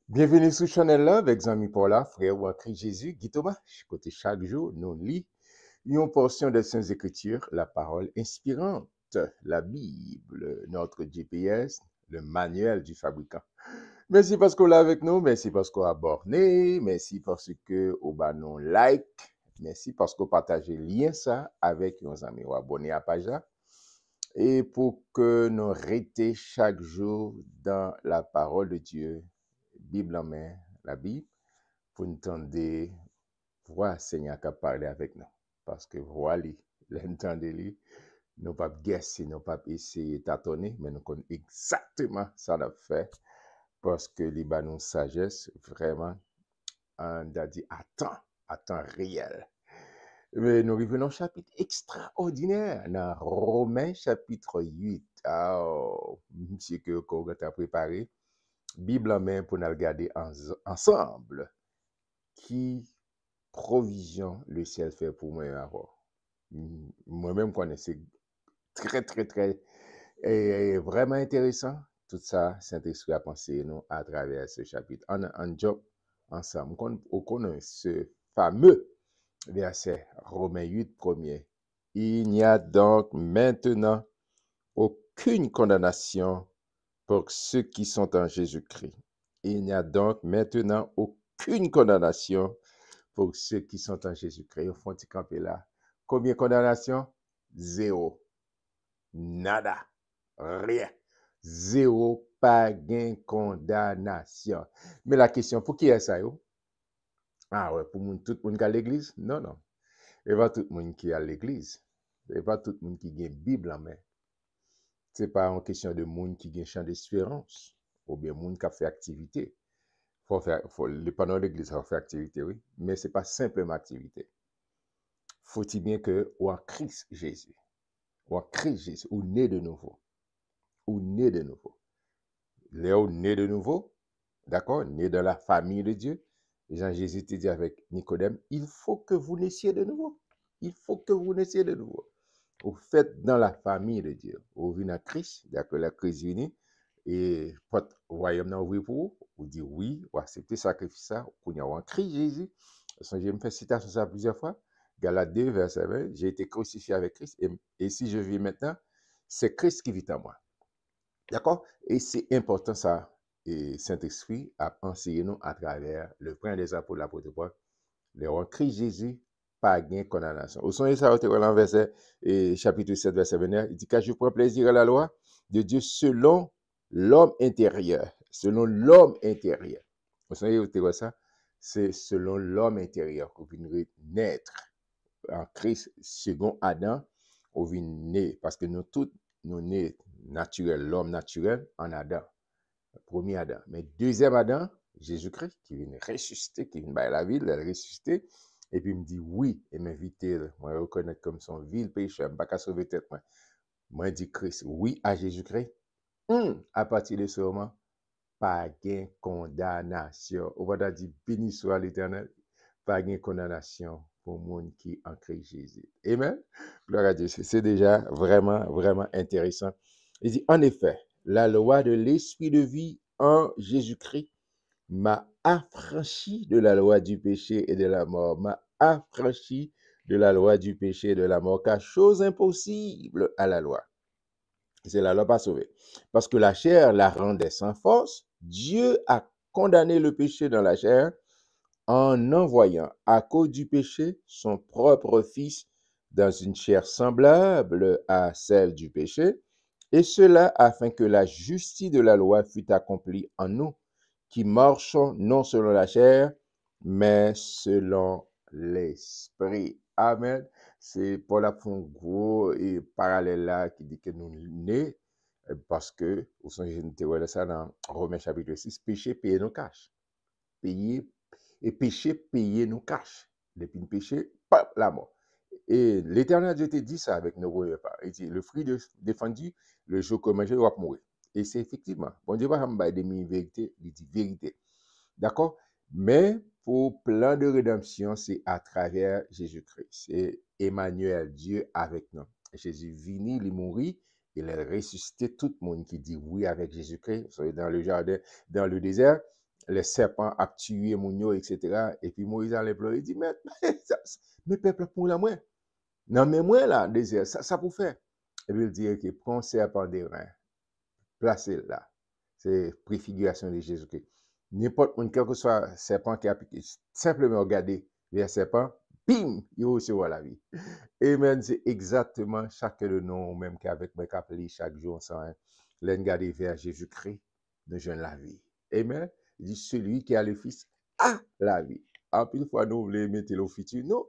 Bienvenue sur Chanel là avec Zami Paula, frère ou en Christ Jésus, Guy Thomas. Côté chaque jour, nous lisons une portion des Saintes Écritures, la parole inspirante, la Bible, notre GPS, le manuel du fabricant. Merci parce qu'on l'a avec nous, merci parce qu'on a abonné, merci parce que vous avez non like, merci parce qu'on partage le lien ça avec nos amis ou abonnés à page là. Et pour que nous restions chaque jour dans la parole de Dieu, Bible en main, la Bible, pour nous entendre voix Seigneur qui parler avec nous. Parce que voilà, l'entendre lui, nous pas guesser, nous pas essayer de tâtonner, mais nous connaissons exactement ça l'a fait. Parce que les nous sagesse, vraiment, on a dit à temps réel. Mais nous revenons au chapitre extraordinaire, dans Romains chapitre 8. Oh, monsieur que vous avez préparé, Bible en main pour nous regarder ensemble. Qui provision le ciel fait pour moi avoir. Moi-même, c'est très, vraiment intéressant. Tout ça, Saint-Esprit a pensé nous à travers ce chapitre. En job ensemble. On connaît ce fameux verset Romains 8, premier. Il n'y a donc maintenant aucune condamnation pour ceux qui sont en Jésus-Christ. Il n'y a donc maintenant aucune condamnation pour ceux qui sont en Jésus-Christ. Au fond, tu campes là. Combien de condamnation? Zéro. Nada. Rien. Zéro. Pas de condamnation. Mais la question, pour qui est ça? Yo? Ah ouais, pour tout le monde qui est à l'église? Non, non. Et pas tout le monde qui est à l'église. Et pas tout le monde qui a une Bible en main. Ce n'est pas une question de monde qui a un champ d'espérance. Ou bien monde qui a fait activité. Pendant l'église, ça fait activité, oui. Mais ce n'est pas simplement activité. Faut-il bien que ou en Christ Jésus, ou né de nouveau, ou né de nouveau. Léo né de nouveau, d'accord, né dans la famille de Dieu. Jean-Jésus te dit avec Nicodème, il faut que vous naissiez de nouveau. Il faut que vous naissiez de nouveau. Vous faites dans la famille de Dieu. Vous venez à Christ, d'accord, la Christ unie, et votre royaume n'a ouvert pour vous. Vous dites oui, vous acceptez sacrifice ça, vous avez en Christ Jésus. Je me fais citation ça plusieurs fois. Galates 2, verset 20, j'ai été crucifié avec Christ, et si je vis maintenant, c'est Christ qui vit en moi. D'accord? Et c'est important ça, et Saint-Esprit a enseigné nous à travers le point des apôtres de l'apôtre Paul, les en Christ Jésus, pas gain condamnation. Au son ça, au verset, chapitre 7, verset 29, il dit car je prends plaisir à la loi de Dieu selon l'homme intérieur. Selon l'homme intérieur. Au son ça, c'est selon l'homme intérieur qu'on vient naître en Christ, second Adam, on vient né, parce que nous tous, nous nés naturel, l'homme naturel en Adam, premier Adam. Mais deuxième Adam, Jésus-Christ, qui vient ressusciter, qui vient la vie, il ressusciter, et puis il me dit oui, et m'inviter, moi reconnaître comme son vil pécheur, je ne vais pas sauver tête, moi dit Christ, oui à Jésus-Christ, à partir de ce moment, pas de condamnation. On va dire béni soit l'Éternel, pas de condamnation pour le monde qui en Christ Jésus. Amen. Gloire à Dieu. C'est déjà vraiment intéressant. Il dit, en effet, la loi de l'esprit de vie en Jésus-Christ m'a affranchi de la loi du péché et de la mort, m'a affranchi de la loi du péché et de la mort, car chose impossible à la loi. C'est la loi pas sauvée. Parce que la chair la rendait sans force, Dieu a condamné le péché dans la chair en envoyant à cause du péché son propre Fils dans une chair semblable à celle du péché, et cela afin que la justice de la loi fût accomplie en nous, qui marchons non selon la chair, mais selon l'esprit. Amen. C'est Paul a fait un gros parallèle là qui dit que nous nés parce que, au sens de ça dans Romains chapitre 6, péché, payer nos cash. Payer et péché, payer nos cash. Depuis le péché, paf, la mort. Et l'Éternel Dieu te dit ça avec nos repas. Il dit, le fruit défendu, le jour que manger, il va mourir. Et c'est effectivement, bon Dieu va me demi-vérité, il dit vérité. D'accord? Mais pour plan de rédemption, c'est à travers Jésus-Christ. C'est Emmanuel, Dieu avec nous. Jésus vini, il mourit, il a ressuscité tout le monde qui dit oui avec Jésus-Christ. Vous savez, dans le jardin, dans le désert, les serpents a tué mon yo, etc. Et puis Moïse allait pleurer, il dit, mais, mais peuple pour la moi. Non, mais moi là, désert, ça pour faire. Et puis il dit, ok, prends serpent des reins, placez là. C'est préfiguration de Jésus-Christ. N'importe quel que soit serpent qui a piqué, simplement regarder les serpents, bim, il recevra la vie. Amen, c'est exactement chacun de nous, même qu'avec mes capelli chaque jour, ensemble, regarder vers Jésus-Christ, nous jeunes la vie. Amen. Il dit, celui qui a le Fils a la vie. En plus, fois, nous voulons mettre le futur, non.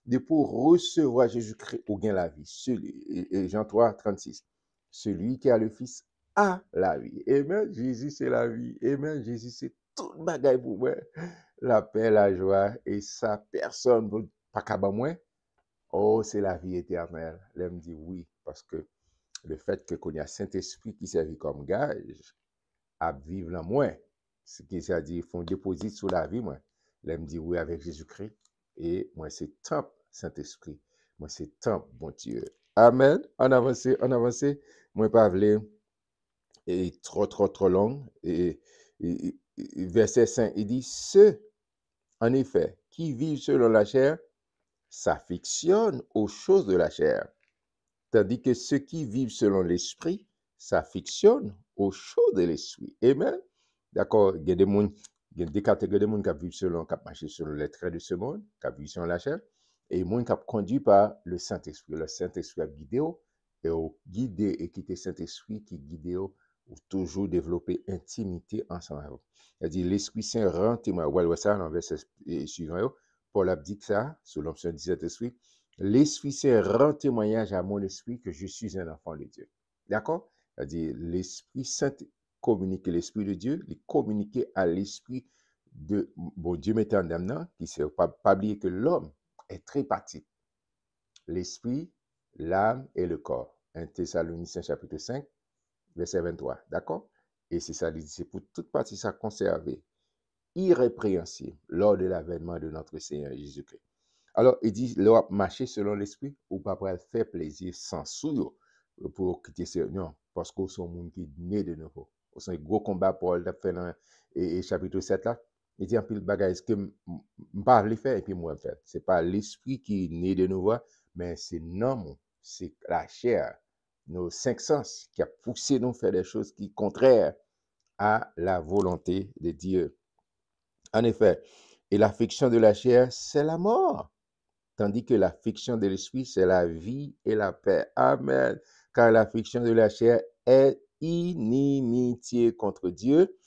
De pour recevoir Jésus-Christ ou gain la vie. Et Jean 3, 36. Celui qui a le Fils a la vie. Amen. Jésus, c'est la vie. Amen. Jésus, c'est tout le bagage pour moi. La paix, la joie, et ça, personne ne peut pas qu'à moi. Oh, c'est la vie éternelle. Là, me dit oui, parce que le fait que qu'on y a Saint-Esprit qui servi comme gage, à vivre là, moi, ce qui ça dit, ils font déposer sur la vie, moi. Là, me dit oui avec Jésus-Christ. Et moi, c'est temple Saint-Esprit. Moi, c'est temple, bon Dieu. Amen. En avancé, en avancé. Moi, pas voulu, et trop long. Et verset 5, il dit, ceux, en effet, qui vivent selon la chair, s'affectionnent aux choses de la chair, tandis que ceux qui vivent selon l'esprit s'affectionnent aux choses de l'esprit. Amen. D'accord, il y a des catégories de monde qui vivent selon, qui marchent selon les traits de ce monde, qui vivent selon la chair, et les gens qui conduit par le Saint-Esprit. Le Saint-Esprit a guidé, et au guider et quitter Saint-Esprit qui guide ou toujours développer intimité ensemble. C'est-à-dire, l'Esprit Saint rend témoin. Voilà ça dans le verset suivant. Paul a dit ça, sous l'onction du Saint-Esprit. L'Esprit Saint rend témoignage à mon esprit que je suis un enfant de Dieu. D'accord? C'est-à-dire, l'Esprit Saint communique l'Esprit de Dieu, il communique à l'Esprit de bon Dieu mettant en âme, qui ne sait pas oublier que l'homme est tripartite. L'Esprit, l'âme et le corps. 1 Thessaloniciens chapitre 5, verset 23. D'accord? Et c'est ça, c'est pour toute partie ça conserver irrépréhensible lors de l'avènement de notre Seigneur Jésus-Christ. Alors, il dit, l'on marcher selon l'esprit, ou pas pour faire plaisir sans souillot pour quitter ce non, parce qu'on sont monde qui est né de nouveau. C'est un gros combat Paul a fait dans chapitre 7 là. Il dit un peu le bagage que je pas le faire et puis moi faire. C'est pas l'esprit qui est né de nouveau, mais c'est l'homme, c'est la chair, nos cinq sens qui a poussé nous faire des choses qui sont contraires à la volonté de Dieu. En effet, et l'affection de la chair, c'est la mort. Tandis que l'affection de l'esprit, c'est la vie et la paix. Amen. Car l'affection de la chair est inimitié contre Dieu,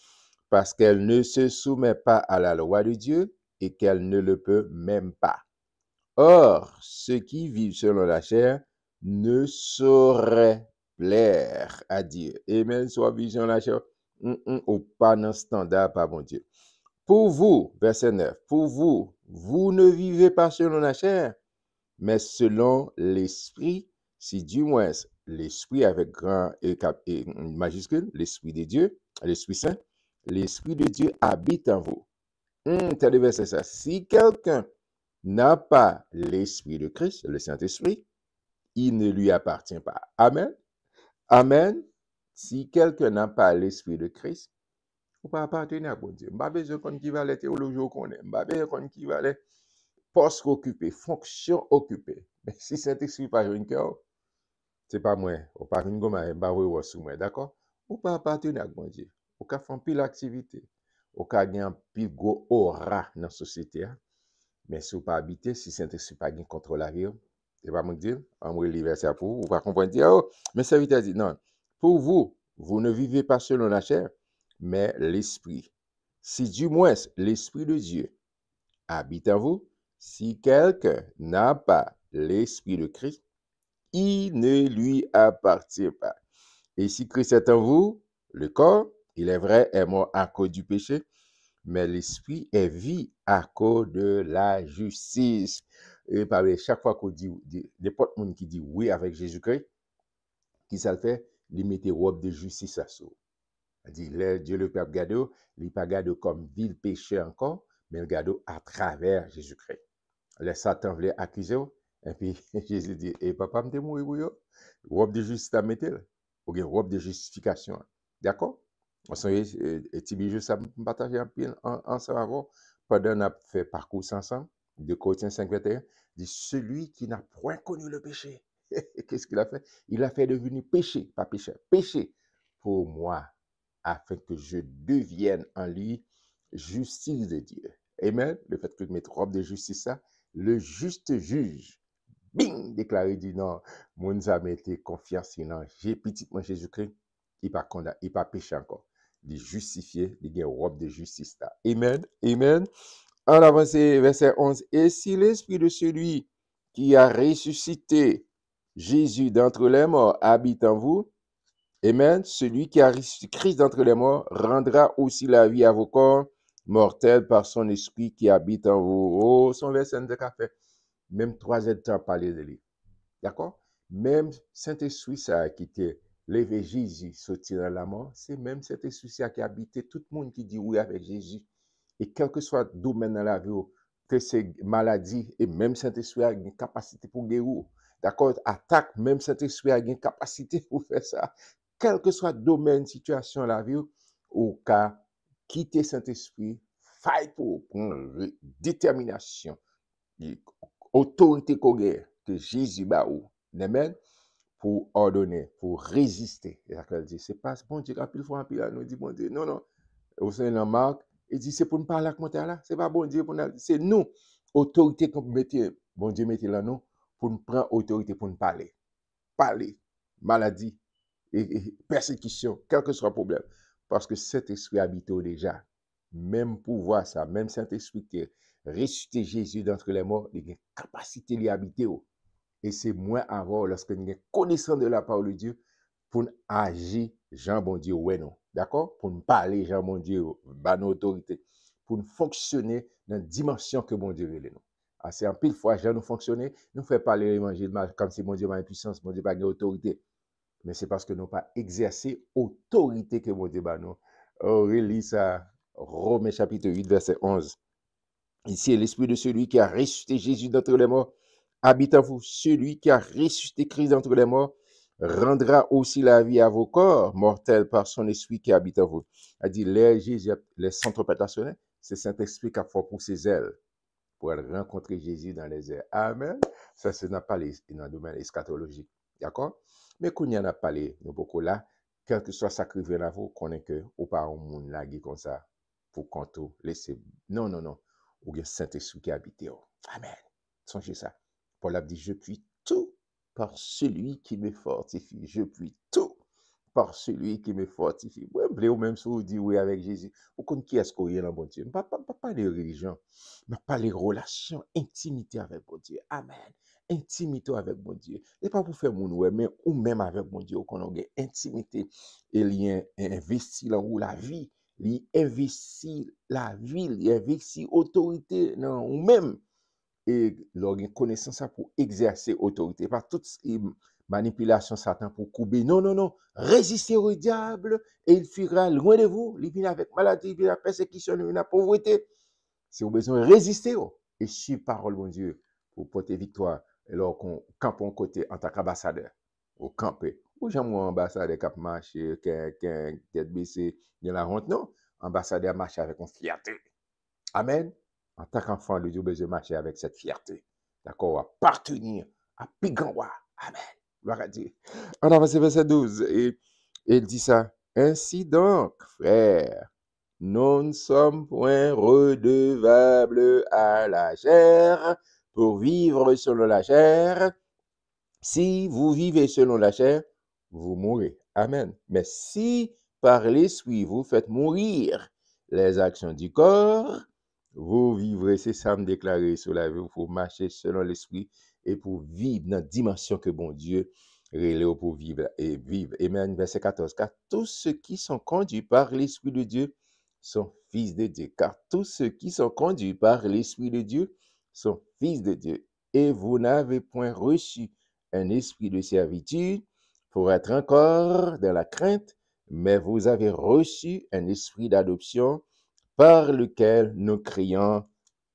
parce qu'elle ne se soumet pas à la loi de Dieu et qu'elle ne le peut même pas. Or, ceux qui vivent selon la chair ne sauraient plaire à Dieu. Amen. Soit vivre selon la chair, ou pas dans le standard, pas bon Dieu. Pour vous, verset 9, pour vous, vous ne vivez pas selon la chair, mais selon l'esprit, si du moins l'esprit avec grand et majuscule, l'esprit de Dieu, l'esprit saint, l'esprit de Dieu habite en vous. T'as le verset ça. Si quelqu'un n'a pas l'esprit de Christ, le Saint-Esprit, il ne lui appartient pas. Amen. Amen. Si quelqu'un n'a pas l'esprit de Christ, ou pas appartenir à bon Dieu. Pas besoin qu'on qui va les théologie qu'on est. Pas besoin qu'on qui va les poste occupé, fonction occupée. Mais si Saint-Esprit pas une cœur, c'est pas moi. Ou pas une gomme, pas ouais sous moi, d'accord? Ou pas appartenir à bon Dieu. Ou ka faire pile activité. Ou ka gagner pile go aura dans la société. Mais si ou pas habiter, si Saint-Esprit pas gain contrôle la vie, c'est pas me dire, on va lire ça pour vous, pas comprendre dire oh, mais serviteur dit non. Pour vous, vous ne vivez pas selon la chair, mais l'esprit. Si du moins l'esprit de Dieu habite en vous, si quelqu'un n'a pas l'esprit de Christ, il ne lui appartient pas. Et si Christ est en vous, le corps, il est vrai, est mort à cause du péché, mais l'esprit est vie à cause de la justice. Et par chaque fois qu'on dit, n'importe monde qui dit oui avec Jésus-Christ, qui ça le fait, il met robe de justice à soi. Dit, Dieu le Père Gado, il pas Gado comme vil péché encore, mais le Gado à travers Jésus-Christ. Les Satan voulait accuser, et puis Jésus dit, et papa me mourir pour yo, robe de justice à mettre, ou bien robe de justification. D'accord? On s'en est, et Tibijou, ça me partage un peu ensemble avant, pendant qu'on a fait parcours ensemble, de Corinthiens 5, 21, dit celui qui n'a point connu le péché. Qu'est-ce qu'il a fait? Il a fait devenir péché, pas péché, péché pour moi, afin que je devienne en lui justice de Dieu. Amen. Le fait que je mette robe de justice, ça, le juste juge, bing, déclaré, dit non, mon a été confiance non, j'ai petitement Jésus-Christ, il pas condamné, il pas péché encore. Il justifié, il a robe de justice là. Amen. Amen. En avance, verset 11. Et si l'esprit de celui qui a ressuscité Jésus d'entre les morts habite en vous, amen, celui qui a ressuscité Christ d'entre les morts rendra aussi la vie à vos corps mortels par son esprit qui habite en vous. Oh, son verset de café. Même 3 heures de temps à parler de lui. D'accord? Même Saint-Esprit, ça a quitté levé Jésus, sorti dans la mort, c'est même Saint-Esprit qui a habité tout le monde qui dit oui avec Jésus. Et quel que soit le domaine dans la vie, que c'est maladie, et même Saint-Esprit a une capacité pour guérir. D'accord? Attaque, même Saint-Esprit a une capacité pour faire ça. Quel que soit le domaine, situation dans la vie, ou qu'à quitter Saint-Esprit, fight pour prendre détermination, autorité que Jésus a ou, amen, pour ordonner, pour résister. Et ça dit, c'est pas bon Dieu, quand il faut un pile, nous dit bon Dieu, non, non, au sein de Marc, il dit, c'est pour nous parler avec mon là, c'est pas bon Dieu, c'est nous, autorité qu'on mettez, bon Dieu mettez là, nous, pour nous prendre autorité, pour nous parler. Parler, maladie, et persécution, quel que soit le problème. Parce que cet esprit habite déjà. Même pouvoir ça, même Saint-Esprit qui ressuscité Jésus d'entre les morts, il a une capacité d'y habiter. Et c'est moins avant, lorsque nous sommes connaissants de la parole de Dieu, pour agir, Jean bon Dieu, ouais, non. D'accord? Pour nous parler, Jean bon Dieu, bah, nos autorités. Pour nous fonctionner dans la dimension que bon Dieu veut nous. C'est en pile fois, Jean nous fonctionner, nous fait parler l'évangile comme si bon Dieu a une puissance, bon Dieu n'a pas d'autorité. Mais c'est parce que nous n'avons pas exercé autorité que bon Dieu a nous. Oh, relis ça, Romains chapitre 8, verset 11. Ici est l'esprit de celui qui a ressuscité Jésus d'entre les morts. Habite en vous. Celui qui a ressuscité Christ d'entre les morts rendra aussi la vie à vos corps mortels par son esprit qui habite en vous. A dit, les Jésus, les centres pétationnaires, c'est Saint-Esprit qui a fait pour ses ailes, pour aller rencontrer Jésus dans les airs. Amen. Ça, c'est n'a pas dans le domaine eschatologique. D'accord? Mais qu'on y en a parlé, nous beaucoup là, quel que soit ça qui vient à vous, qu'on est que, ou pas un monde là, comme ça, pour qu'on tout laisser. Non, non, non. Ou bien Saint-Esprit qui habite. Amen. Songez ça. Paul a dit, je puis tout par celui qui me fortifie. Je puis tout par celui qui me fortifie. Vous voulez ou même si vous dites oui avec Jésus, vous connaissez qui est-ce qu'on y est dans bon Dieu. Pas les religions, mais pas les relations, intimité avec bon Dieu. Amen. Intimité avec bon Dieu. Ce n'est pas pour faire mon ouais, mais ou même avec bon Dieu, qu'on a une intimité et lien investi dans la vie. Il investit la vie, il investit autorité dans ou même et leur connaissance pour exercer autorité. Pas toute manipulation Satan pour couper. Non, non, non. Résistez au diable et il fuira loin de vous. Il vient avec maladie, il vient avec persécution, il vient avec pauvreté. Si vous avez besoin de résister et suivre parole, mon Dieu, pour porter victoire. Et alors qu'on campe en côté en tant qu'ambassadeur. Au camper. Ou j'aime mon ambassadeur qui marche, qui a tête baissée, il y a la honte, non. Ambassadeur marche avec une fierté. Amen. En tant qu'enfant de Dieu, besoin de marcher avec cette fierté. D'accord? Appartenir à Piganwa. Amen. Gloire à Dieu. On avance verset 12. Et il dit ça. Ainsi donc, frères, nous ne sommes point redevables à la chair pour vivre selon la chair. Si vous vivez selon la chair, vous mourrez. Amen. Mais si par l'esprit vous faites mourir les actions du corps, vous vivrez. C'est ça me déclarer sur la vie. Il faut marcher selon l'esprit et pour vivre dans la dimension que bon Dieu relève pour vivre et vivre. Amen. Verset 14. Car tous ceux qui sont conduits par l'esprit de Dieu sont fils de Dieu. Car tous ceux qui sont conduits par l'esprit de Dieu sont fils de Dieu. Et vous n'avez point reçu un esprit de servitude pour être encore dans la crainte, mais vous avez reçu un esprit d'adoption par lequel nous crions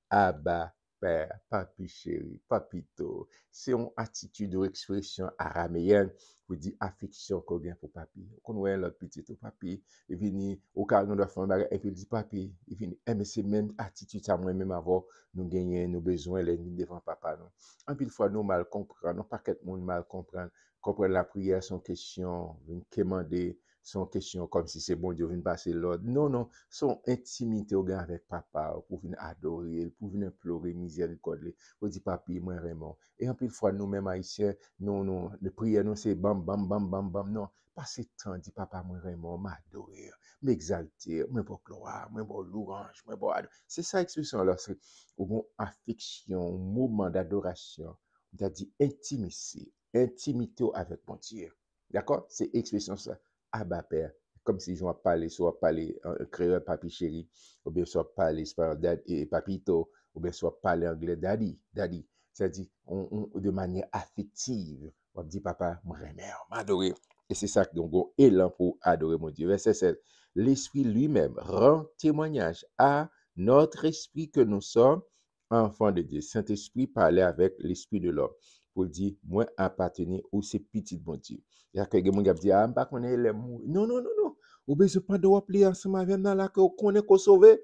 Abba père, papi chéri, papito. C'est une attitude ou expression araméenne pour dire affection qu'on a pour papi. Qu'on voit l'autre petit ou papi, il vient au cas où nous devons faire un bagage, et puis il dit papi, il vient, mais c'est même attitude ça moi-même avant, nous gagner nos besoins, les nuits devant papa. Non. En pile fois, nous mal comprendre, non pas que tout le monde mal comprendre, comprendre la prière, son question, une quémander, son question comme si c'est bon Dieu vient passer l'ordre. Non, non, son intimité au gars avec papa, pour venir adorer, pour venir implorer miséricorde, pour dire papi, moi vraiment. Et en pile fois, nous-mêmes haïtiens, non, non, le prière, non, c'est bam, bam, bam, bam, bam, non. Passer temps, dit papa, moi vraiment, m'adorer, m'exalter, moi pour gloire, moi pour louange, moi pour adorer. C'est ça l'expression là, c'est au bon affection, moment d'adoration, on a dit intimité, intimité avec mon Dieu. D'accord? C'est expression ça. Abba Père. Comme si je vais parler, soit parler créole papi chéri, ou bien soit parler espagnol et papito, ou bien soit parler anglais daddy, daddy. C'est-à-dire, de manière affective, on dit papa, moi m'adorer. Et c'est ça que nous avons élan pour adorer mon Dieu. Verset 7. L'Esprit lui-même rend témoignage à notre esprit que nous sommes enfants de Dieu. Saint-Esprit parlait avec l'esprit de l'homme pour dire, moi appartenir au ces petits bon Dieu. Il y a quelqu'un qui dit, ah, je ne sais pas qu'on est les mou. Non, non, non, non. Ou bien, je pas de appeler ensemble avec nous là, qu'on est sauvé.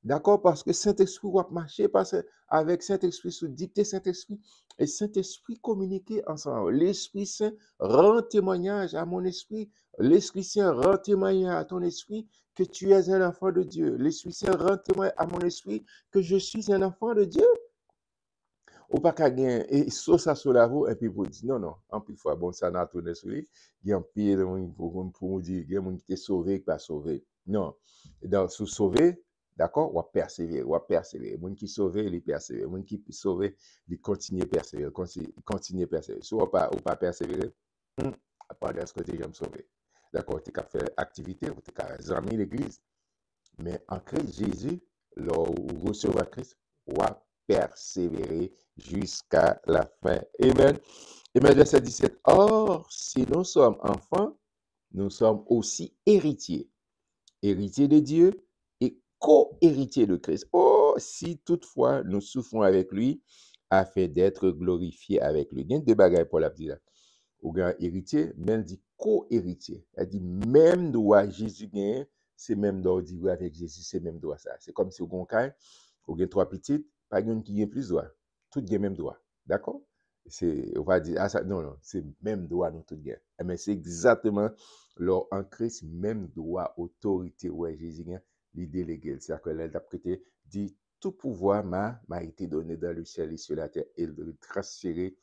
D'accord? Parce que Saint-Esprit va marcher parce que avec Saint-Esprit, sous dicter Saint-Esprit, et Saint-Esprit communiquer ensemble. L'Esprit Saint rend témoignage à mon esprit. L'Esprit Saint rend témoignage à ton esprit que tu es un enfant de Dieu. L'Esprit Saint rend témoignage à mon esprit que je suis un enfant de Dieu. Ou pas qu'à gagner, et ça sur la roue, et puis vous dites, non, non, en plus fois, bon, ça n'a tourné sur lui, il y a un pire pour vous dire, il y a un qui est sauvé, qui pas sauvé. Non. Donc, sous sauvé, d'accord, on va persévérer, on va persévérer. Le monde qui est sauvé, il persévère. Le monde qui est sauvé, il continue à persévérer, continue à persévérer. Soit ou pas persévérer, à part de ce côté, j'aime sauver. D'accord, tu as fait activité, tu as amis l'église. Mais en Christ Jésus, lors où recevoir Christ, on va persévérer jusqu'à la fin. Amen. Amen. Verset 17. Or, si nous sommes enfants, nous sommes aussi héritiers. Héritiers de Dieu et co-héritiers de Christ. Oh, si toutefois nous souffrons avec lui, afin d'être glorifiés avec lui. Il y a deux bagages pour la dire. Ou grand héritier, mais elle dit co-héritier. Elle dit même droit Jésus gagne, c'est même droit dit avec Jésus, c'est même droit ça. C'est comme si au goncaille, ou gagne trois petites, pas une qui gagne plus droit. Toutes gagnent même droit. D'accord? C'est, on va dire, ah, ça, non, non, c'est même droit nous toutes gagnent. Mais c'est exactement, leur en Christ, même droit, autorité, ouais, Jésus gagne, l'idée légale. C'est-à-dire que l'interprété dit, tout pouvoir m'a été donné dans le ciel et sur la terre, et de transférer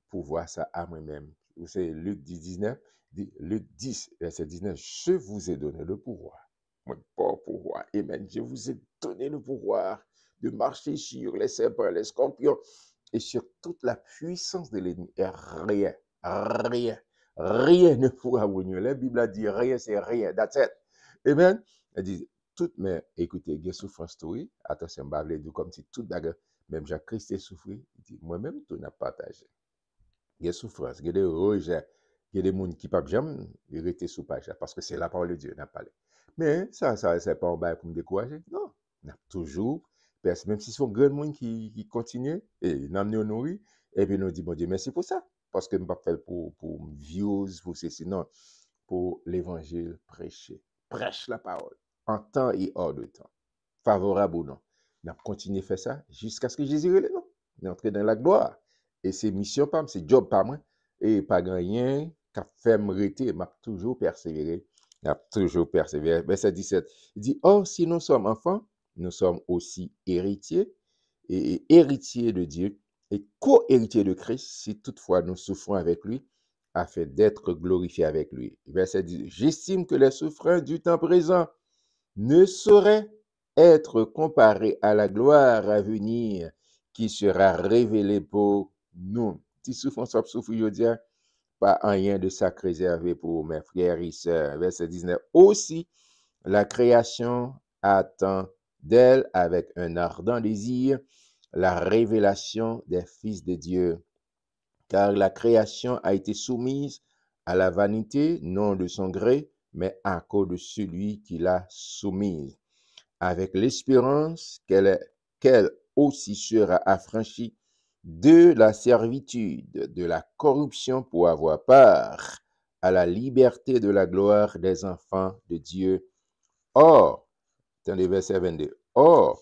pouvoir ça à moi-même. Vous savez, Luc 10, 19, dit, Luc 10, verset 19, je vous ai donné le pouvoir. Moi, pas pouvoir. Amen. Je vous ai donné le pouvoir de marcher sur les serpents, les scorpions et sur toute la puissance de l'ennemi. Et rien, rien, rien ne pourra vous nuire. La Bible a dit rien, c'est rien. That's it. Amen. Elle dit, toutes, mais écoutez, il y a souffrance, oui. Attention, je vais dire comme si toute bagarre, même Jacques-Christ est souffert. Il dit, moi-même, tout n'a partagé. Il y a souffrance, il y a des rejets, il y a des gens qui ne peuvent jamais rester sous page parce que c'est la parole de Dieu, n'a pas. Mais ça, c'est pas un bail pour me décourager. Non, on a toujours, même si c'est un grand monde qui continue, et nous nous nourrir, et puis nous dit, bon Dieu, merci pour ça. Parce que je ne pas faire pour views, pour ceci, non, pour l'évangile prêcher. Prêche la parole, en temps et hors de temps, favorable ou non. On a continué à faire ça jusqu'à ce que Jésus relève, non? On est entré dans la gloire. Et c'est mission pas, c'est job pas moi. Et pas rien qu'a fait me rester, m'a toujours persévéré. M'a toujours persévéré. Verset 17. Il dit, or, si nous sommes enfants, nous sommes aussi héritiers, et héritiers de Dieu, et co-héritiers de Christ, si toutefois nous souffrons avec lui, afin d'être glorifiés avec lui. Verset 18. J'estime que les souffrances du temps présent ne sauraient être comparées à la gloire à venir qui sera révélée pour nous. Si souffrance souffre aujourd'hui, pas rien de ça réservé pour mes frères et sœurs. Verset 19. Aussi, la création attend d'elle avec un ardent désir la révélation des fils de Dieu. Car la création a été soumise à la vanité, non de son gré, mais à cause de celui qui l'a soumise, avec l'espérance qu'elle aussi sera affranchi de la servitude, de la corruption pour avoir part à la liberté de la gloire des enfants de Dieu. Or, attendez, verset 22. Or,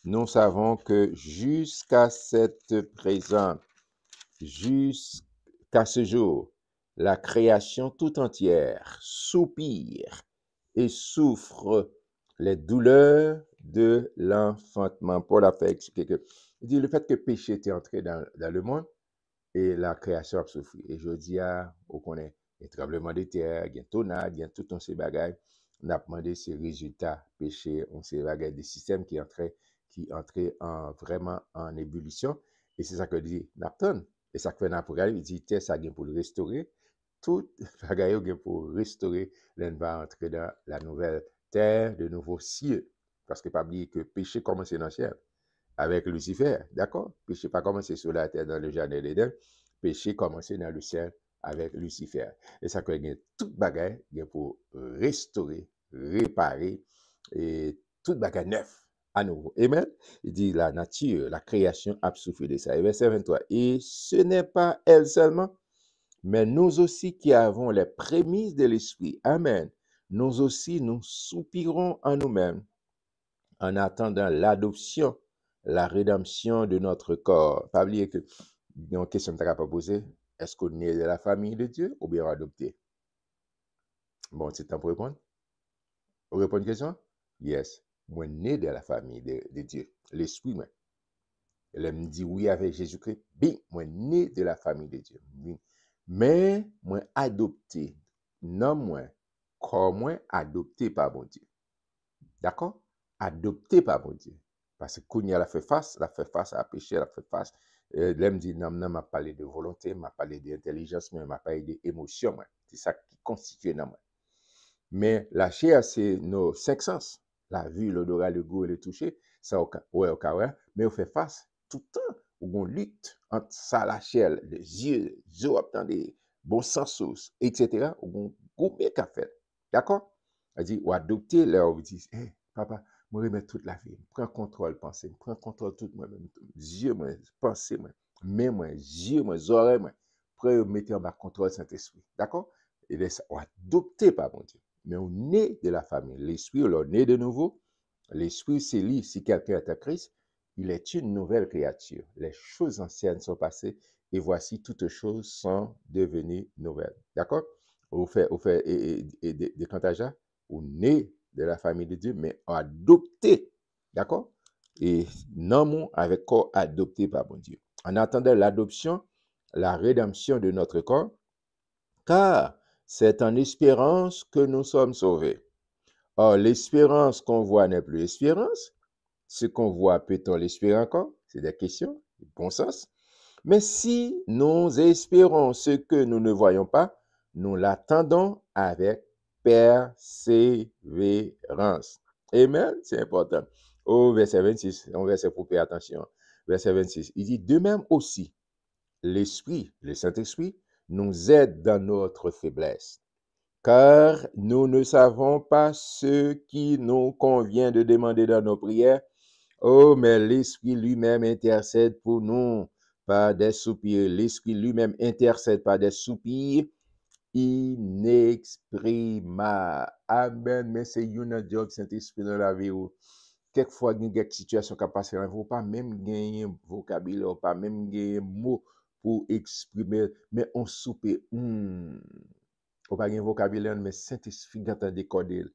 nous savons que jusqu'à cette présent, jusqu'à ce jour, la création tout entière soupire et souffre les douleurs de l'enfantement. Paul a fait expliquer que, il dit le fait que le péché était entré dans le monde et la création a souffert. Et je dis, on connaît les tremblements de terre, il y a tornade, il y a tout ces bagages. On a demandé ces résultats péché, on s'est bagages des systèmes qui entraient vraiment en ébullition. Et c'est ça que dit Napton. Et ça que fait Napoléon, il dit, ça vient pour le restaurer. Tout bagaille vient pour restaurer, l'on va entrer dans la nouvelle terre, de nouveaux cieux. Parce que pas oublier que péché commence dans le ciel avec Lucifer, d'accord? Péché pas commencé sur la terre dans le jardin d'Éden, péché commencé dans le ciel avec Lucifer. Et ça que toute bagaille pour restaurer, réparer et toute bagaille neuf à nouveau. Amen. Il dit la nature, la création a souffert de ça. Et verset 23. Et ce n'est pas elle seulement, mais nous aussi qui avons les prémices de l'esprit. Amen. Nous aussi, nous soupirons en nous-mêmes en attendant l'adoption, la rédemption de notre corps. Pas oublier que, il y a une question que tu n'as pas posée. Est-ce qu'on est de la famille de Dieu ou bien adopté? Bon, c'est temps pour répondre. Vous répondez une question? Yes. Moi, né de la famille de Dieu. L'esprit, moi. Elle me dit oui avec Jésus-Christ. Bien, moi, né de la famille de Dieu. Bien. Mais, moi, adopté. Non, moi, corps, moi, adopté par mon Dieu. D'accord? Adopté par mon Dieu. Parce que quand elle a fait face à péché, elle a fait face. Elle me dit, non, non, m'a parlé de volonté, m'a parlé d'intelligence, mais m'a parlé d'émotion. C'est ça qui constitue dans moi. Mais la chair, c'est nos cinq sens. La vue, l'odorat, le goût et le toucher. Ça, ouais, mais on fait face tout le temps. On lutte entre ça, la chair, les yeux, des bons sens, etc. On goûte qu'à faire. D'accord? Elle dit, ou adopter, là, on dit, hey, papa, moi, remettre toute la vie. Prends contrôle, pensée. Prends contrôle tout moi-même. Yeux, moi, pensée, moi. Main, moi, yeux, moi, oreilles, moi. Prends, mettre en bas contrôle Saint-Esprit. D'accord? Et laisse, on adopté par mon Dieu. Mais on est de la famille. L'esprit, on est de nouveau. L'esprit, c'est lui. Si quelqu'un est à Christ, il est une nouvelle créature. Les choses anciennes sont passées et voici toutes choses sont devenues nouvelles. D'accord? On fait des cantages, on est de la famille de Dieu, mais adopté. D'accord? Et non avec corps adopté par mon Dieu. En attendant l'adoption, la rédemption de notre corps, car c'est en espérance que nous sommes sauvés. Or, l'espérance qu'on voit n'est plus espérance. Ce qu'on voit, peut-on l'espérer encore? C'est des questions, de bon sens. Mais si nous espérons ce que nous ne voyons pas, nous l'attendons avec persévérance. Amen, c'est important. Au verset 26, on verset pour faire attention. Verset 26, il dit, de même aussi, l'Esprit, le Saint-Esprit, nous aide dans notre faiblesse, car nous ne savons pas ce qui nous convient de demander dans nos prières. Oh, mais l'Esprit lui-même intercède pour nous par des soupirs. L'Esprit lui-même intercède par des soupirs inexprimables. Amen. Mais c'est un job Saint-Esprit dans la vie. Quelquefois, il y a des situations qui passent, il ne faut pas même gagner vocabulaire, pas même gagner mot pour exprimer, mais on soupe. Faut pas gagner vocabulaire, mais Saint-Esprit a décodé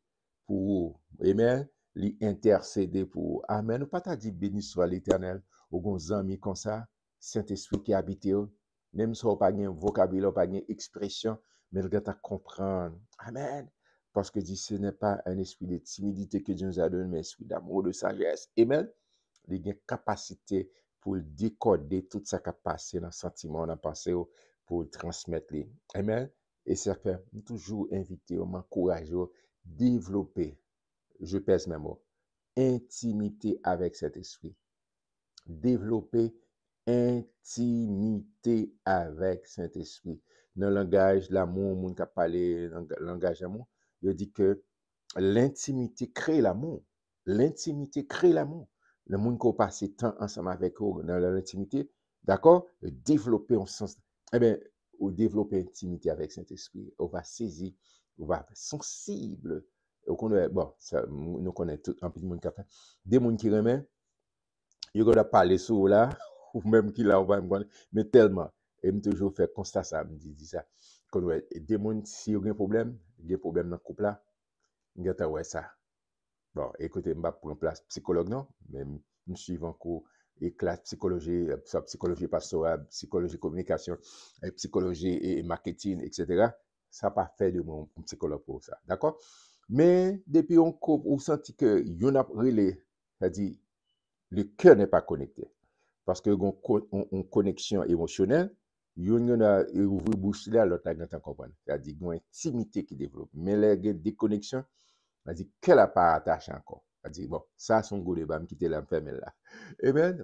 pour amen, lui intercéder pour amen. Ou pas t'a dit béni soit l'Éternel, ou gon amis comme ça, Saint-Esprit qui habite, même si on pas gagner vocabulaire, pas gagner expression, mais le gars t'a comprendre. Amen. Parce que dit, ce n'est pas un esprit de timidité que Dieu nous a donné, mais un esprit d'amour, de sagesse. Amen. Il y a une capacité pour décoder tout ça qui a passé dans le sentiment, dans la pensée, pour le transmettre. Amen. Et c'est que toujours invité, m'encourager, développer, je pèse mes mots, intimité avec cet esprit. Développer intimité avec Saint-Esprit. Dans le langage, l'amour, mon qui a parlé, le langage d'amour, il dit que l'intimité crée l'amour. L'intimité crée l'amour. le monde qui passe temps ensemble avec eux dans l'intimité, d'accord? Développer un sens, eh bien, ou développer intimité avec Saint-Esprit, on va saisir, on va être sensible. Bon, ça, nous connaissons tout un peu de monde qui a fait. Des gens qui remettent, ils vont parler sur là, ou même qui là, on va me connaître, mais tellement. Et me toujours fait constat ça, me dit ça. Quand ouais, des gens, si il y a un problème dans le couple là, il y a ouais ça. Bon, écoutez, je ne vais pas prendre place psychologue, non, mais je suis en cours et classe psychologie, psychologie pastorale, psychologie communication, psychologie et marketing, etc. Ça n'a pas fait de mon psychologue pour ça, d'accord? Mais depuis on senti que y en a relais, c'est-à-dire le cœur n'est pas connecté. Parce que une connexion émotionnelle, il y a ouvrir bouche là, l'autre a comprendre. C'est-à-dire une intimité qui développe. Mais les déconnexions, c'est-à-dire qu'elle n'a pas attaché encore. C'est-à-dire, bon, ça, son goût de me quitter l'enferme là. Et bien,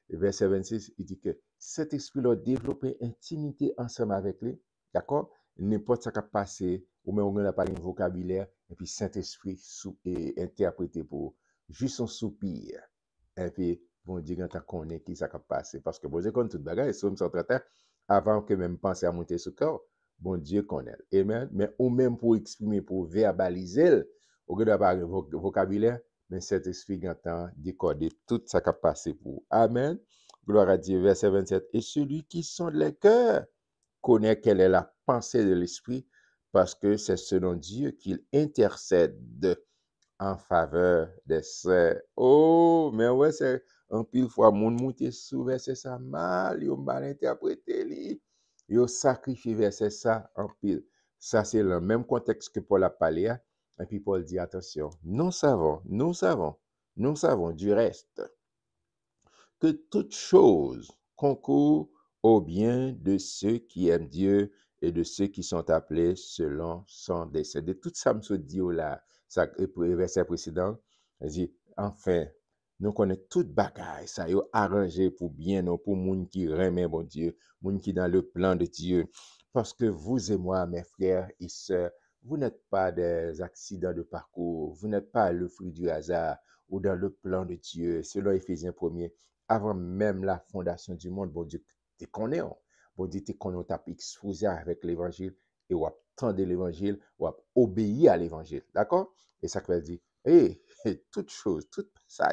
verset 26, il dit que cet esprit-là développer intimité ensemble avec lui, d'accord? N'importe ce qui a passé, ou même on n'a pas un vocabulaire, et puis Saint-Esprit et interprété pour juste un soupir. Et puis, bon Dieu, quand on connaît qui ça a passé, parce que bon Dieu connaît toute bagarre, et sommes sur terre, avant que même penser à monter sur le corps, bon Dieu connaît. Amen. Mais ou même pour exprimer, pour verbaliser, au lieu d'avoir un vocabulaire, mais cet esprit entend décoder tout ça qui a passé pour. Amen. Gloire à Dieu. Verset 27. Et celui qui sonde les cœurs connaît quelle est la pensée de l'esprit, parce que c'est selon Dieu qu'il intercède en faveur des sœurs. Oh, mais ouais, c'est un pile fois, mon monte sous verset ça mal, yo mal interprété li. Yo sacrifié verset ça en pile. Ça, c'est le même contexte que Paul a parlé. Et puis Paul dit, attention, nous savons du reste que toute chose concourt au bien de ceux qui aiment Dieu et de ceux qui sont appelés selon son dessein. De tout ça, me dit là, ça, verset précédent, il dit, enfin, nous connaissons toute bagaille, ça y est arrangé pour bien, non, pour moun qui remet bon Dieu, moun qui dans le plan de Dieu. Parce que vous et moi, mes frères et sœurs, vous n'êtes pas des accidents de parcours, vous n'êtes pas le fruit du hasard ou dans le plan de Dieu, selon Éphésiens 1er. Avant même la fondation du monde, bon Dieu te connaît. Bon Dieu te connaît, t'a exposé avec l'évangile et ou attendre l'évangile, ou obéir à l'évangile. D'accord? Et ça veut dire, toute chose, tout ça,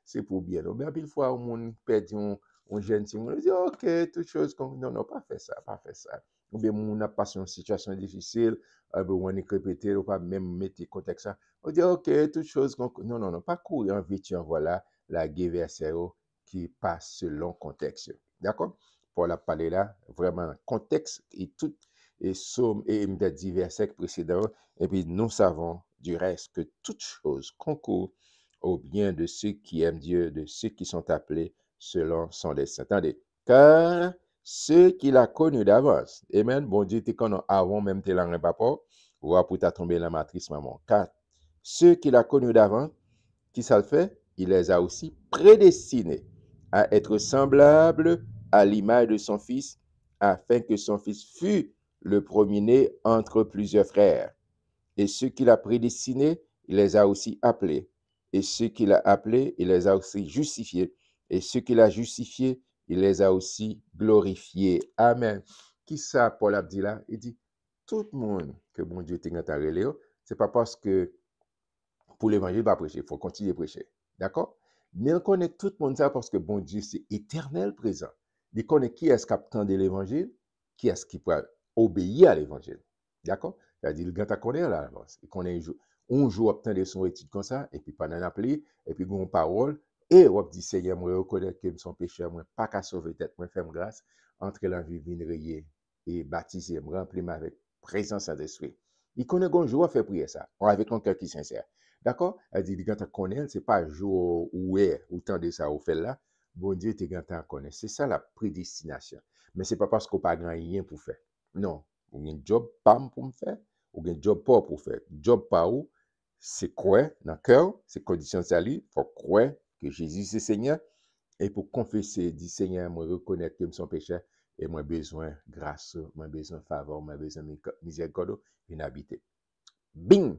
c'est pour bien. Mais à une fois, on perd un jeune, on dit, ok, toute chose, non, pas fait ça, pas fait ça. Ou bien, on a passé une situation difficile, on est répété, on pas même mettre contexte ça. On dit, ok, toute chose, non, pas courir en vite, voilà, la guerre verset qui passe selon contexte. D'accord? Pour la parler là, vraiment, contexte et tout, et somme, et me dit versets précédents, et puis nous savons du reste que toute chose concourt au bien de ceux qui aiment Dieu, de ceux qui sont appelés selon son dessein. Attendez, car ceux qu'il a connus d'avance, amen, bon Dieu, t'es connu avant même t'es là, pas ou pour t'as tombé la matrice, maman. Car ceux qu'il a connus d'avance, qui ça le fait? Il les a aussi prédestinés à être semblables à l'image de son Fils, afin que son Fils fût le premier-né entre plusieurs frères. Et ceux qu'il a prédestinés, il les a aussi appelés. Et ceux qu'il a appelés, il les a aussi justifiés. Et ceux qu'il a justifiés, il les a aussi glorifiés. Amen. Qui ça, Paul a dit là? Il dit, tout le monde que bon Dieu t'a relé, c'est pas parce que pour l'évangile, il va prêcher. Il faut continuer à prêcher. D'accord? Mais on connaît tout le monde ça parce que bon Dieu, c'est éternel présent. Il connaît qui est-ce qui attend de l'évangile, qui est-ce qui peut obéir à l'évangile. D'accord? C'est-à-dire, le gars connaît là à l'avance. Il connaît un jour obtenir son étude comme ça, et puis pendant appelé, et puis une parole, et on dit, Seigneur, moi, reconnaître que son péché, moi, pas qu'à sauver tête, moi, fais grâce, entre la vie vinrier et baptiser, me remplir avec présence d'esprit. Il connaît un jour à faire prier ça, avec un cœur qui est sincère. D'accord? Elle dit, quand tu connais, ce n'est pas jour où est, ou temps de ça, ou fait là. Bon Dieu, tu connais. C'est ça la prédestination. Mais ce n'est pas parce qu'on n'a pas rien pour faire. Non. Ou un job pas pour me faire, ou un job pas pour faire. Job pas où, c'est quoi dans le cœur, c'est condition de salut. Il faut croire que Jésus c'est Seigneur. Et pour confesser, dit Seigneur, moi reconnaître que je suis péché et moi besoin de grâce, moi besoin de faveur, moi besoin de miséricorde, une habiter. Bing!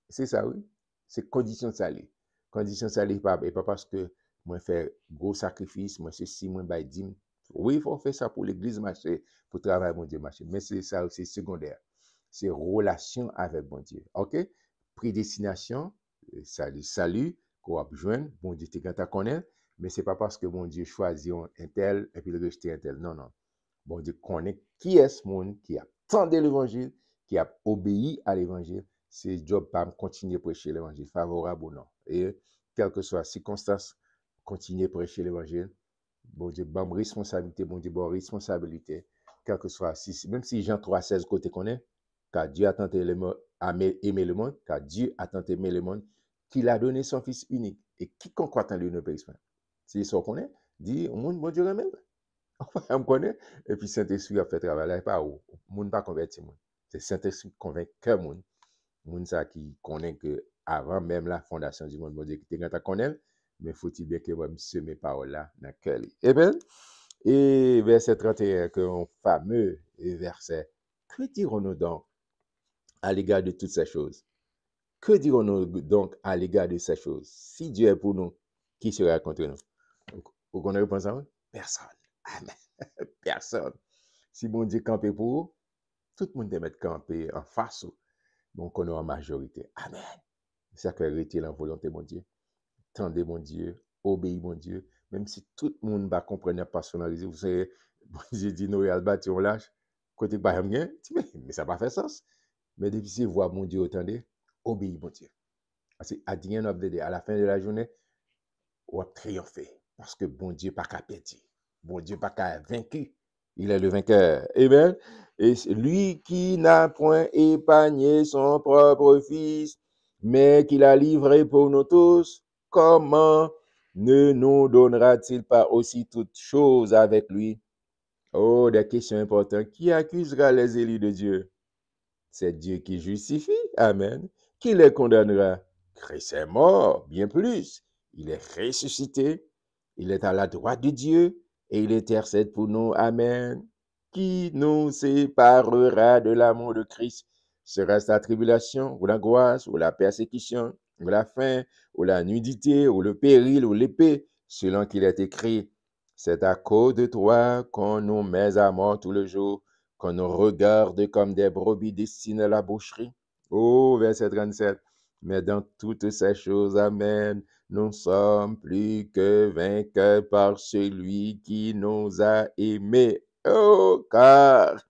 C'est ça, oui. C'est condition de salut. Condition ça n'est pas, et pas parce que moi faire gros sacrifice, moi ceci, moi bail dîme. Oui, il faut faire ça pour l'église marcher, pour travailler mon Dieu marcher, mais c'est ça aussi secondaire. C'est relation avec bon Dieu. OK? Prédestination, salut, qu'on va besoin, bon Dieu te quand connaît, mais c'est pas parce que bon Dieu choisit un tel et puis le rejeter un tel. Non, non. Bon Dieu connaît qui est ce monde qui a entendu l'évangile, qui a obéi à l'évangile. C'est job pas continuer à prêcher l'évangile, favorable ou non. Et quelle que soit la circonstance, continuer à prêcher l'évangile. Bon Dieu, bonne responsabilité, bon Dieu, bonne responsabilité. Quelle que soit, même si Jean 3,16 côté connaît, car Dieu a tant aimé le monde, car Dieu a tant aimé le monde, qu'il a donné son Fils unique. Et quiconque croit en lui ne périsse pas. Si ça connaît, dit, au monde, bon Dieu même. On me connaît. Et puis Saint-Esprit a fait travail là, pas où. Moun pas converti moun. C'est Saint-Esprit qui convainc que moun. Moun ça qui connaît que avant même la fondation du monde, bon Dieu qui te ganta connaît, mais faut-il bien que moi me semer parole là dans cœur. Eh bien, et verset 31 que un fameux verset. Que dirons-nous donc à l'égard de toutes ces choses? Que dirons-nous donc à l'égard de ces choses? Si Dieu est pour nous, qui sera contre nous? Donc, vous connaissez réponse à moi? Personne. Amen. Personne. Si bon Dieu campé pour vous, tout le monde doit mettre campé en face. Donc, on est en majorité. Amen. C'est ça que rester la volonté, mon Dieu. Tendez, mon Dieu. Obéis, mon Dieu. Même si tout le monde va comprendre la personnalité, vous savez, bon Dieu dit, nous, al bâti, on lâche. Côté pas rien, mais ça n'a pas fait sens. Mais depuis que voir mon Dieu, attendez, obéis, mon Dieu. Parce qu'à à la fin de la journée, on va triompher. Parce que bon Dieu pas qu'à perdre. Bon Dieu pas qu'à vaincu. Il est le vainqueur. Amen. Et lui qui n'a point épargné son propre fils, mais qui l'a livré pour nous tous, comment ne nous donnera-t-il pas aussi toutes choses avec lui? Oh, des questions importantes. Qui accusera les élus de Dieu? C'est Dieu qui justifie. Amen. Qui les condamnera? Christ est mort, bien plus. Il est ressuscité. Il est à la droite de Dieu et il intercède pour nous. Amen. Qui nous séparera de l'amour de Christ? Sera-ce la tribulation, ou l'angoisse, ou la persécution, ou la faim, ou la nudité, ou le péril, ou l'épée, selon qu'il est écrit? C'est à cause de toi qu'on nous met à mort tout le jour, qu'on nous regarde comme des brebis destinées à la boucherie. Oh, verset 37. Mais dans toutes ces choses, Amen, nous sommes plus que vainqueurs par celui qui nous a aimés. Oh, car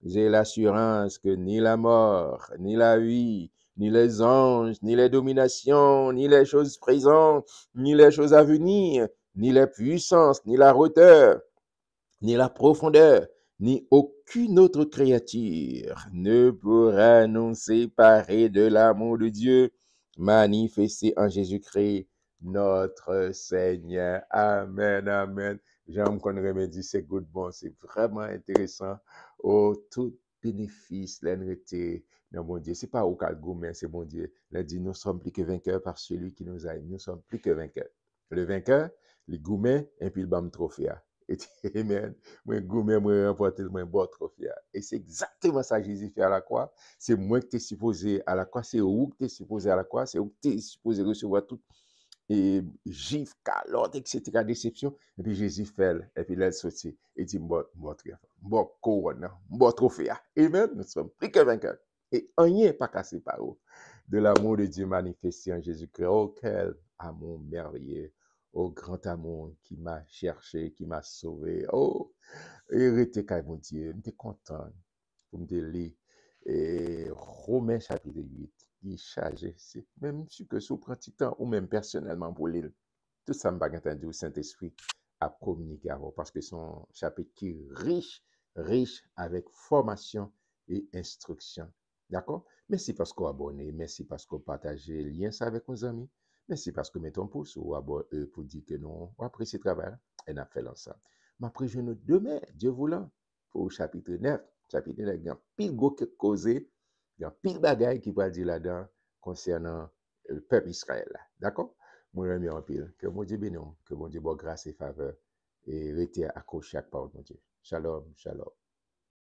j'ai l'assurance que ni la mort, ni la vie, ni les anges, ni les dominations, ni les choses présentes, ni les choses à venir, ni les puissances, ni la hauteur, ni la profondeur, ni aucune autre créature ne pourra nous séparer de l'amour de Dieu manifesté en Jésus-Christ, notre Seigneur. Amen, amen. J'aime qu'on remédie, c'est good bon, c'est vraiment intéressant. Oh, tout bénéfice, l'honnêteté, non, mon Dieu, c'est pas au cas mais c'est mon Dieu. Il a dit, nous sommes plus que vainqueurs par celui qui nous aime. Nous sommes plus que vainqueurs. Le vainqueur, le gourmet, et puis le bam trophée. Amen. Moi, gourmet, moi, remporter le bon trophée. Et c'est exactement ça que Jésus fait à la croix. C'est moi qui t'ai supposé à la croix. C'est où que t'es supposé à la croix. C'est où que t'es supposé recevoir tout. Et gifle, calotte, etc. Déception. Et puis Jésus fait. Et puis là, il sortit. Et dit, bon triomphe. Bon couronne. Bon trophée. Amen. Nous sommes plus que vainqueurs. Et rien n'est pas cassé par eux. De l'amour de Dieu manifesté en Jésus-Christ. Oh, quel amour merveilleux. Oh, grand amour qui m'a cherché, qui m'a sauvé. Oh, hérité quand mon Dieu, je suis content pour me lire. Et Romains chapitre 8, qui est chargé, c'est même si que sous pratique temps ou même personnellement pour lire. Tout ça m'a entendu au Saint-Esprit à communiquer avant parce que son chapitre qui est riche, riche avec formation et instruction. D'accord? Merci parce qu'on abonné, merci parce qu'on partagé le lien ça avec nos amis. Merci parce que mettons pouce ou abonne pour dire que nous apprécions le travail et nous fait l'ensemble. Mais après, je nous demain, Dieu voulant, pour le chapitre 9. Chapitre 9, il y a pile go que causer, il y a pile bagaille qui va dire là-dedans concernant le peuple Israël. D'accord? Moi, je en pile. Que mon Dieu bénisse, que mon Dieu bonne grâce et faveur et rester accroché à parole, mon Dieu. Shalom, shalom.